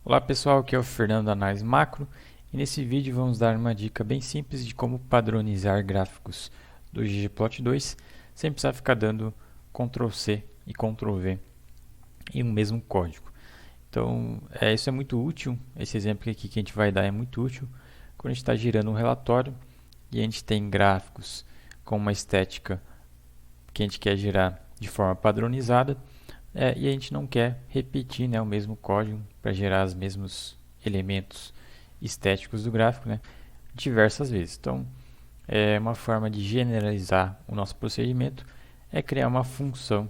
Olá pessoal, aqui é o Fernando da Análise Macro e nesse vídeo vamos dar uma dica bem simples de como padronizar gráficos do ggplot2 sem precisar ficar dando Ctrl+C e Ctrl+V em um mesmo código. Então, isso é muito útil, esse exemplo aqui que a gente vai dar é muito útil quando a gente está girando um relatório e a gente tem gráficos com uma estética que a gente quer gerar de forma padronizada. E a gente não quer repetir, né, o mesmo código para gerar os mesmos elementos estéticos do gráfico, né, diversas vezes. Então, uma forma de generalizar o nosso procedimento é criar uma função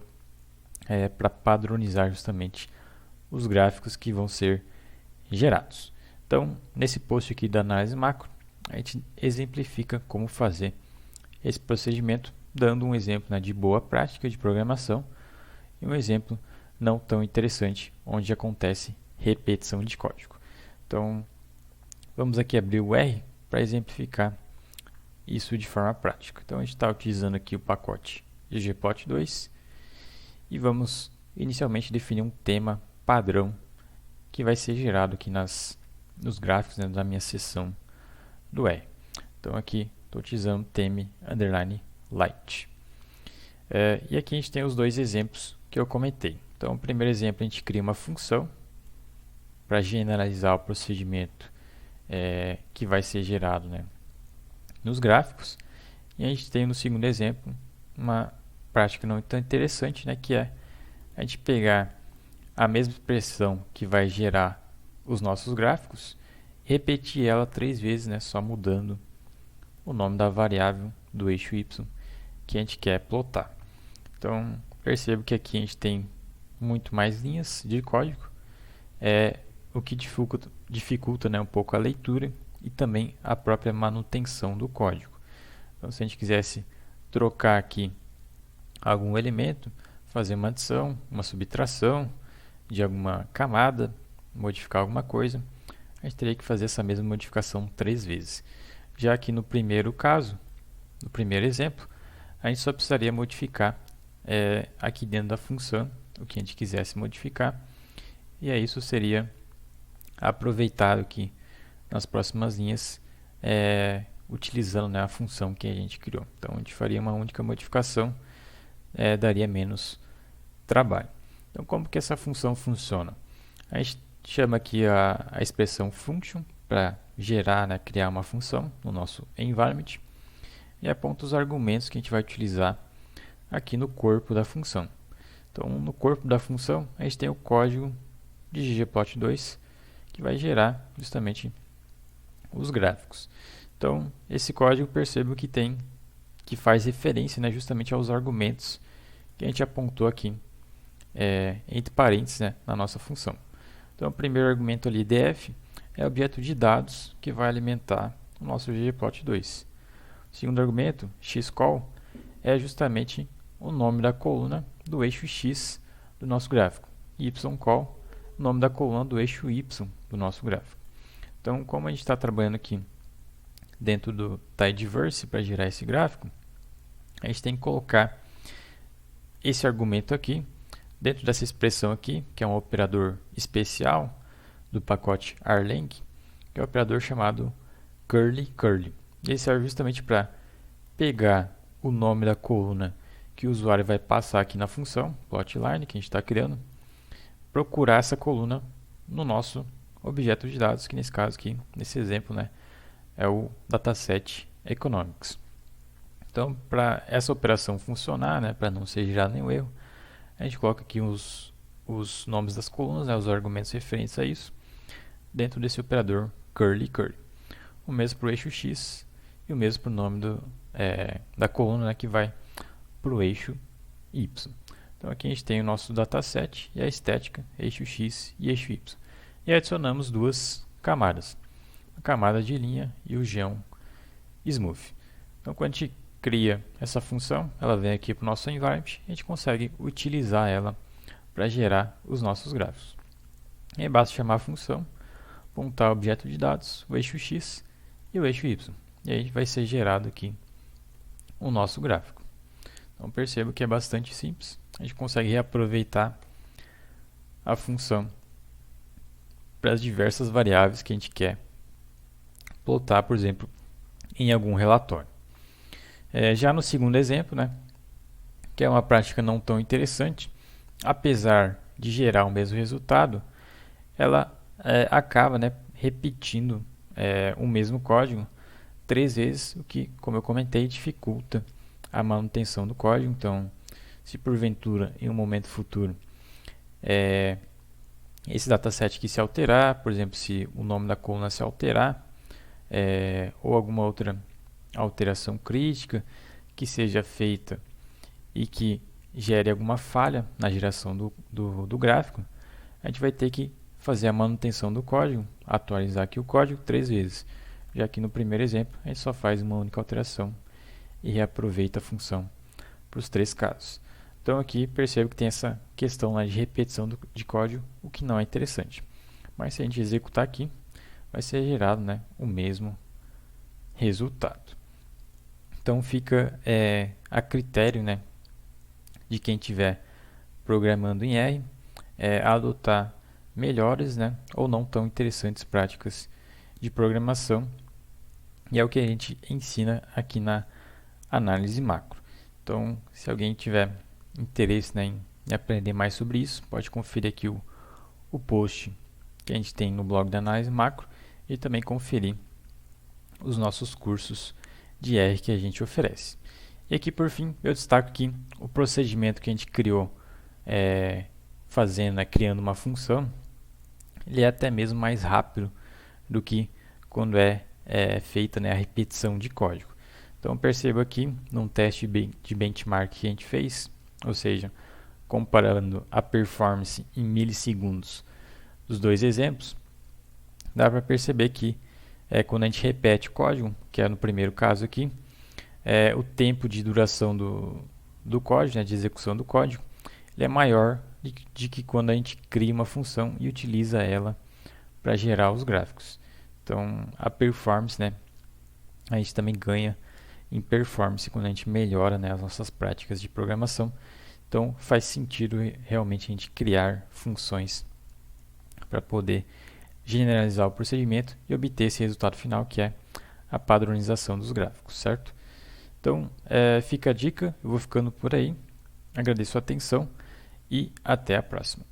para padronizar justamente os gráficos que vão ser gerados. Então, nesse post aqui da análise macro, a gente exemplifica como fazer esse procedimento, dando um exemplo, né, de boa prática de programação e um exemplo não tão interessante, onde acontece repetição de código. Então, vamos aqui abrir o R para exemplificar isso de forma prática. Então, a gente está utilizando aqui o pacote ggplot2 e vamos inicialmente definir um tema padrão que vai ser gerado aqui nos gráficos, né, da minha seção do R. Então, aqui estou utilizando theme underline light. E aqui a gente tem os dois exemplos que eu comentei. Então, o primeiro exemplo, a gente cria uma função para generalizar o procedimento que vai ser gerado, né, nos gráficos. E a gente tem no segundo exemplo uma prática não tão interessante, né, que é a gente pegar a mesma expressão que vai gerar os nossos gráficos, repetir ela 3 vezes, né, só mudando o nome da variável do eixo y que a gente quer plotar. Então, percebo que aqui a gente tem muito mais linhas de código, o que dificulta, né, um pouco a leitura e também a própria manutenção do código. Então, se a gente quisesse trocar aqui algum elemento, fazer uma adição, uma subtração de alguma camada, modificar alguma coisa, a gente teria que fazer essa mesma modificação 3 vezes. Já que no primeiro caso, no primeiro exemplo, a gente só precisaria modificar aqui dentro da função o que a gente quisesse modificar, e aí isso seria aproveitado aqui nas próximas linhas, utilizando, né, a função que a gente criou. Então a gente faria uma única modificação, daria menos trabalho. Então, como que essa função funciona? A gente chama aqui a expressão function para gerar, né, criar uma função no nosso environment e aponta os argumentos que a gente vai utilizar aqui no corpo da função. Então, no corpo da função, a gente tem o código de ggplot2 que vai gerar justamente os gráficos. Então, esse código percebo que faz referência, né, justamente aos argumentos que a gente apontou aqui entre parênteses, né, na nossa função. Então, o primeiro argumento ali, df, é o objeto de dados que vai alimentar o nosso ggplot2. O segundo argumento, xcall, é justamente o nome da coluna do eixo x do nosso gráfico. Ycall, o nome da coluna do eixo y do nosso gráfico. Então, como a gente está trabalhando aqui dentro do tidyverse para gerar esse gráfico, a gente tem que colocar esse argumento aqui dentro dessa expressão aqui, que é um operador especial do pacote rlang, que é um operador chamado curly curly. Ele serve justamente para pegar o nome da coluna que o usuário vai passar aqui na função plotline que a gente está criando, procurar essa coluna no nosso objeto de dados, que nesse caso aqui, nesse exemplo, né, é o dataset economics. Então, para essa operação funcionar, né, para não ser gerado nenhum erro, a gente coloca aqui os nomes das colunas, né, os argumentos referentes a isso, dentro desse operador curly curly. O mesmo para o eixo x e o mesmo para o nome da coluna, né, que vai para o eixo y. Então aqui a gente tem o nosso dataset e a estética, eixo x e eixo y. E adicionamos duas camadas, a camada de linha e o geom smooth. Então quando a gente cria essa função, ela vem aqui para o nosso environment, a gente consegue utilizar ela para gerar os nossos gráficos. E aí basta chamar a função, apontar o objeto de dados, o eixo x e o eixo y. E aí vai ser gerado aqui o nosso gráfico. Então percebo que é bastante simples, a gente consegue reaproveitar a função para as diversas variáveis que a gente quer plotar, por exemplo, em algum relatório. Já no segundo exemplo, né, que é uma prática não tão interessante, apesar de gerar o mesmo resultado, ela acaba, né, repetindo o mesmo código 3 vezes, o que, como eu comentei, dificulta a manutenção do código. Então, se porventura em um momento futuro esse dataset aqui se alterar, por exemplo, se o nome da coluna se alterar, ou alguma outra alteração crítica que seja feita e que gere alguma falha na geração do gráfico, a gente vai ter que fazer a manutenção do código, atualizar aqui o código 3 vezes. Já que no primeiro exemplo, a gente só faz uma única alteração e reaproveita a função para os 3 casos. Então aqui percebo que tem essa questão lá de repetição de código, o que não é interessante. Mas se a gente executar aqui, vai ser gerado, né, o mesmo resultado. Então fica a critério, né, de quem estiver programando em R, adotar melhores, né, ou não tão interessantes práticas de programação, e é o que a gente ensina aqui na análise macro. Então, se alguém tiver interesse, né, em aprender mais sobre isso, pode conferir aqui o post que a gente tem no blog da análise macro e também conferir os nossos cursos de R que a gente oferece. E aqui, por fim, eu destaco aqui o procedimento que a gente criou criando uma função. Ele é até mesmo mais rápido do que quando é feita, né, a repetição de código. Então perceba aqui, num teste de benchmark que a gente fez, ou seja, comparando a performance em milissegundos dos dois exemplos, dá para perceber que quando a gente repete o código, que é no primeiro caso aqui, o tempo de duração do código, né, de execução do código, ele é maior de que quando a gente cria uma função e utiliza ela para gerar os gráficos. Então, a performance, né, a gente também ganha em performance quando a gente melhora, né, as nossas práticas de programação. Então, faz sentido realmente a gente criar funções para poder generalizar o procedimento e obter esse resultado final, que é a padronização dos gráficos, certo? Então, fica a dica, eu vou ficando por aí. Agradeço a atenção e até a próxima.